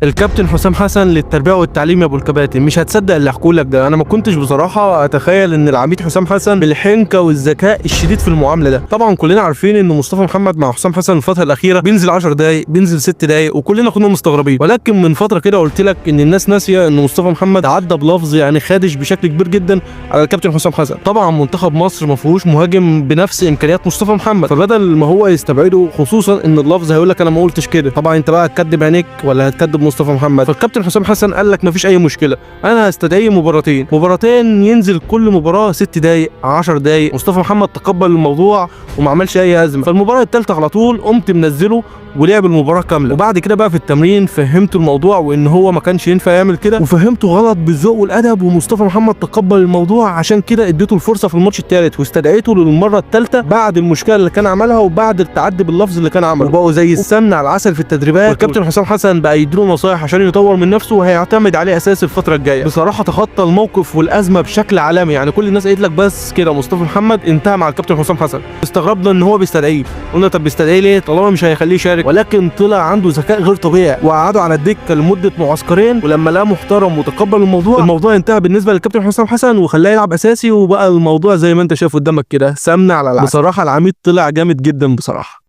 الكابتن حسام حسن للتربيه والتعليم يا ابو الكباتن. مش هتصدق اللي هحكوا لك ده، انا ما كنتش بصراحه اتخيل ان العميد حسام حسن بالحنكه والذكاء الشديد في المعامله ده. طبعا كلنا عارفين ان مصطفى محمد مع حسام حسن الفتره الاخيره بينزل 10 دقائق، بينزل 6 دقائق، وكلنا كنا مستغربين. ولكن من فتره كده قلت لك ان الناس ناسيه ان مصطفى محمد عدى بلفظ يعني خادش بشكل كبير جدا على الكابتن حسام حسن. طبعا منتخب مصر ما فيهوش مهاجم بنفس امكانيات مصطفى محمد، فبدل ما هو يستبعده، خصوصا ان اللفظ هيقول لك انا ما قلتش كده، طبعا انت بقى هتكدب عينيك ولا هتكدب مصطفى محمد. فالكابتن حسام حسن قال لك مفيش اي مشكله، انا هستدعي مباراتين ينزل كل مباراه 6 دقائق 10 دقائق. مصطفى محمد تقبل الموضوع وما عملش اي ازمه. فالمباراه الثالثه على طول قمت منزله ولعب المباراه كامله. وبعد كده بقى في التمرين فهمت الموضوع وان هو ما كانش ينفع يعمل كده، وفهمته غلط بالذوق والادب، ومصطفى محمد تقبل الموضوع. عشان كده اديته الفرصه في الماتش الثالث واستدعيته للمره الثالثه بعد المشكله اللي كان عملها وبعد التعدي باللفظ اللي كان عمله، وبقوا زي السمنه على العسل في التدريبات. والكابتن حسام حسن بقى يديله نصايح عشان يطور من نفسه وهيعتمد عليه اساسي الفتره الجايه. بصراحه تخطى الموقف والازمه بشكل عالمي، يعني كل الناس قالت لك بس كده مصطفى محمد انتهى مع الكابتن حسام حسن. استغربنا ان هو بيستدعيه، قلنا طب بيستدعيه ليه طالما مش هيخليه يشارك؟ ولكن طلع عنده ذكاء غير طبيعي، وقعدوا على الدكه لمده معسكرين، ولما لقاه محترم وتقبل الموضوع انتهى بالنسبه للكابتن حسام حسن وخلاه يلعب اساسي، وبقى الموضوع زي ما انت شايف قدامك كده سمنه على العسل. بصراحه العميد طلع جامد جدا بصراحه.